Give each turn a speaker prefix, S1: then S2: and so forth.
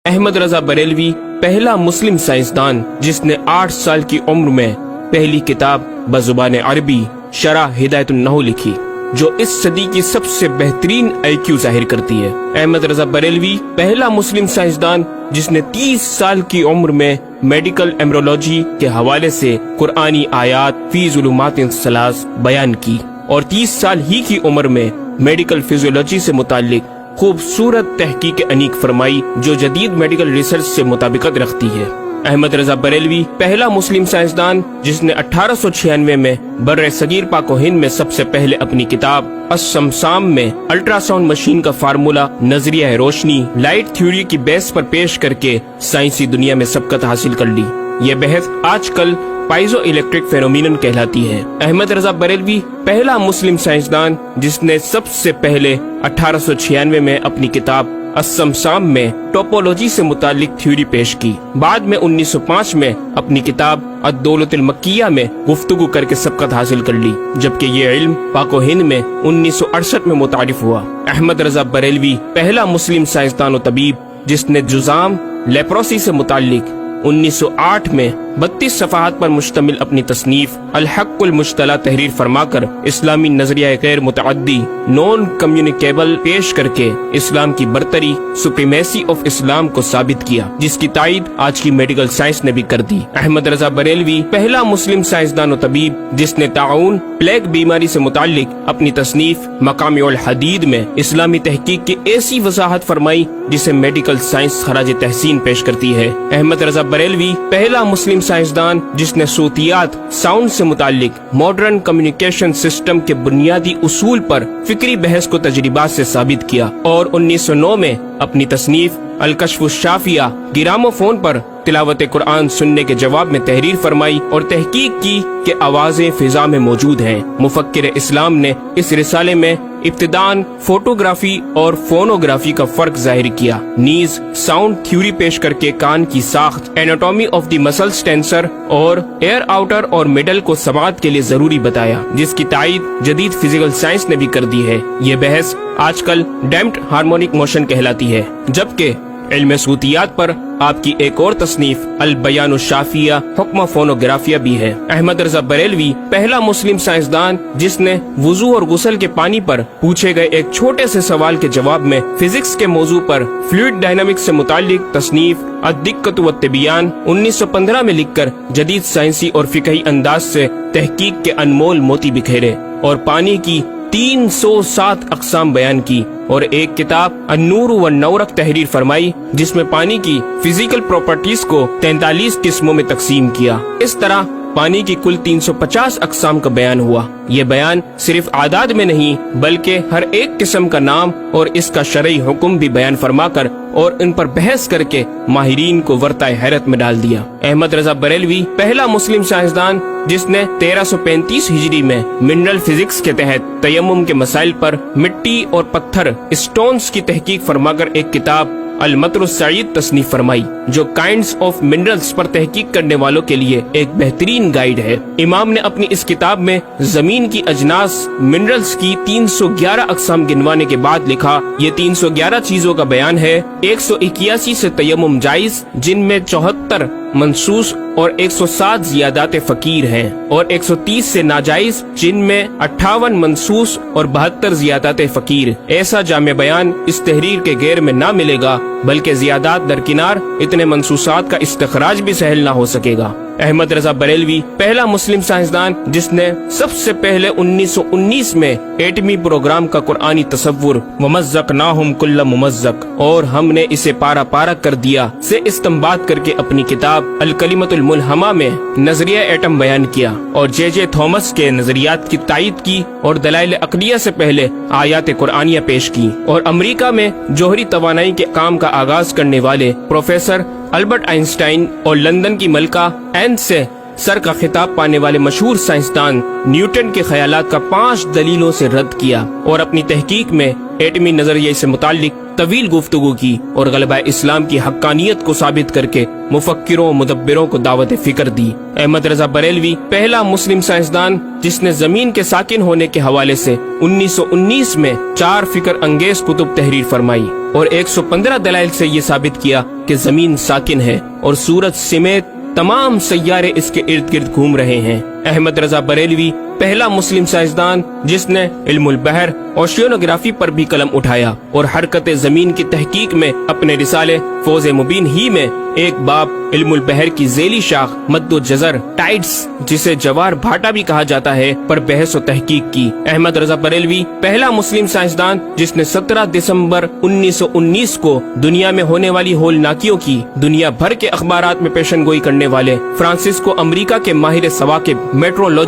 S1: احمد رضا بریلوی پہلا مسلم سائنسدان جس نے 8 سال کی عمر میں پہلی کتاب بزبان عربی شرح ہدایت النحو لکھی، جو اس صدی کی سب سے بہترین IQ ظاہر کرتی ہے۔ احمد رضا بریلوی پہلا مسلم سائنسدان جس نے 30 سال کی عمر میں میڈیکل ایمرولوجی کے حوالے سے قرآنی آیات فی ظلمات ثلاث بیان کی، اور 30 سال ہی کی عمر میں میڈیکل فزیولوجی سے متعلق خوبصورت تحقیق انیق فرمائی جو جدید میڈیکل ریسرچ سے مطابقت رکھتی ہے۔ احمد رضا بریلوی پہلا مسلم سائنسدان جس نے 1896 میں بر صغیر پاک و ہند میں سب سے پہلے اپنی کتاب السمسام میں الٹرا ساؤنڈ مشین کا فارمولا نظریہ روشنی لائٹ تھیوری کی بیس پر پیش کر کے سائنسی دنیا میں سبقت حاصل کر لی۔ یہ بحث آج کل پائزو الیکٹرک فینومینن کہلاتی ہے۔ احمد رضا بریلوی پہلا مسلم سائنسدان جس نے سب سے پہلے 1896 میں اپنی کتاب السمسام میں ٹوپولوجی سے متعلق تھیوری پیش کی۔ بعد میں 1905 میں اپنی کتاب الدولۃ المکیہ میں گفتگو کر کے سبقت حاصل کر لی، جبکہ یہ علم پاک و ہند میں 1968 میں متعارف ہوا۔ احمد رضا بریلوی پہلا مسلم سائنسدان و طبیب جس نے جذام لیپروسی سے متعلق 1908 میں 32 صفحات پر مشتمل اپنی تصنیف الحق المجتلی تحریر فرما کر اسلامی نظریہ غیر متعدی نون کمیونیکیبل پیش کر کے اسلام کی برتری سپریمیسی آف اسلام کو ثابت کیا، جس کی تائید آج کی میڈیکل سائنس نے بھی کر دی۔ احمد رضا بریلوی پہلا مسلم سائنسدان و طبیب جس نے طاعون پلیگ بیماری سے متعلق اپنی تصنیف مقامع الحدید میں اسلامی تحقیق کی ایسی وضاحت فرمائی جسے میڈیکل سائنس خراج تحسین پیش کرتی ہے۔ احمد رضا بریلوی پہلا مسلم سائنسدان جس نے صوتیات ساؤنڈ سے متعلق ماڈرن کمیونیکیشن سسٹم کے بنیادی اصول پر فکری بحث کو تجربات سے ثابت کیا، اور 1909 میں اپنی تصنیف الکشف الشافیہ گرامو فون پر تلاوت قرآن سننے کے جواب میں تحریر فرمائی اور تحقیق کی کہ آوازیں فضا میں موجود ہیں۔ مفکر اسلام نے اس رسالے میں ابتداً فوٹوگرافی اور فونوگرافی کا فرق ظاہر کیا، نیز ساؤنڈ تھیوری پیش کر کے کان کی ساخت anatomy of the muscles tensor اور ایئر آؤٹر اور مڈل کو سماعت کے لیے ضروری بتایا، جس کی تائید جدید فزیکل سائنس نے بھی کر دی ہے۔ یہ بحث آج کل ڈیمپڈ ہارمونک موشن کہلاتی ہے، جبکہ علم صوتیات پر آپ کی ایک اور تصنیف البیان الشافیہ حکم فونوگرافیہ بھی ہے۔ احمد رضا بریلوی پہلا مسلم سائنسدان جس نے وضو اور غسل کے پانی پر پوچھے گئے ایک چھوٹے سے سوال کے جواب میں فزکس کے موضوع پر فلوئڈ ڈائنامکس سے متعلق تصنیف الدقۃ والتبیان 1915 میں لکھ کر جدید سائنسی اور فقہی انداز سے تحقیق کے انمول موتی بکھیرے اور پانی کی 307 اقسام بیان کی، اور ایک کتاب النور والنورق تحریر فرمائی جس میں پانی کی فزیکل پراپرٹیز کو 43 قسموں میں تقسیم کیا۔ اس طرح پانی کی کل 350 اقسام کا بیان ہوا۔ یہ بیان صرف اعداد میں نہیں بلکہ ہر ایک قسم کا نام اور اس کا شرعی حکم بھی بیان فرما کر اور ان پر بحث کر کے ماہرین کو ورطۂ حیرت میں ڈال دیا۔ احمد رضا بریلوی پہلا مسلم سائنسدان جس نے 1335 ہجری میں منرل فزکس کے تحت تیمم کے مسائل پر مٹی اور پتھر اسٹونز کی تحقیق فرما کر ایک کتاب المطر السعید تصنیف فرمائی، جو کائنڈز آف منرلز پر تحقیق کرنے والوں کے لیے ایک بہترین گائیڈ ہے۔ امام نے اپنی اس کتاب میں زمین کی اجناس منرلز کی 311 اقسام گنوانے کے بعد لکھا، یہ 311 چیزوں کا بیان ہے۔ 181 سے تیمم جائز جن میں 74 منصوص اور 107 زیادات فقیر ہیں، اور 130 سے ناجائز جن میں 58 منصوص اور 72 زیادات فقیر۔ ایسا جامع بیان اس تحریر کے غیر میں نہ ملے گا، بلکہ زیادات درکنار اتنے منصوصات کا استخراج بھی سہل نہ ہو سکے گا۔ احمد رضا بریلوی پہلا مسلم سائنسدان جس نے سب سے پہلے 1919 میں ایٹمی پروگرام کا قرآنی تصور ومزقناہم کل ممزق اور ہم نے اسے پارا پارا کر دیا سے استنباط کر کے اپنی کتاب الکلمۃ الملہمہ میں نظریہ ایٹم بیان کیا، اور جے جے تھامس کے نظریات کی تائید کی اور دلائل عقلیہ سے پہلے آیات قرآنیہ پیش کی، اور امریکہ میں جوہری توانائی کے کام کا آغاز کرنے والے پروفیسر البرٹ آئنسٹائن اور لندن کی ملکہ این سے سر کا خطاب پانے والے مشہور سائنسدان نیوٹن کے خیالات کا 5 دلیلوں سے رد کیا، اور اپنی تحقیق میں ایٹمی نظریے سے متعلق طویل گفتگو کی اور غلبہ اسلام کی حقانیت کو ثابت کر کے مفکروں مدبروں کو دعوت فکر دی۔ احمد رضا بریلوی پہلا مسلم سائنسدان جس نے زمین کے ساکن ہونے کے حوالے سے 1919 میں 4 فکر انگیز کتب تحریر فرمائی اور 115 دلائل سے یہ ثابت کیا کہ زمین ساکن ہے اور سورج سمیت تمام سیارے اس کے ارد گرد گھوم رہے ہیں۔ احمد رضا بریلوی پہلا مسلم سائنسدان جس نے علم البحر اوشینوگرافی پر بھی قلم اٹھایا اور حرکت زمین کی تحقیق میں اپنے رسالے فوز مبین ہی میں ایک باب علم البحر کی ذیلی شاخ مد و جزر ٹائڈز جسے جوار بھاٹا بھی کہا جاتا ہے پر بحث و تحقیق کی۔ احمد رضا بریلوی پہلا مسلم سائنسدان جس نے 17 دسمبر 1919 کو دنیا میں ہونے والی ہولناکیوں کی دنیا بھر کے اخبارات میں پیشن گوئی کرنے والے فرانسسکو امریکہ کے ماہر ثواقب میٹرولوجی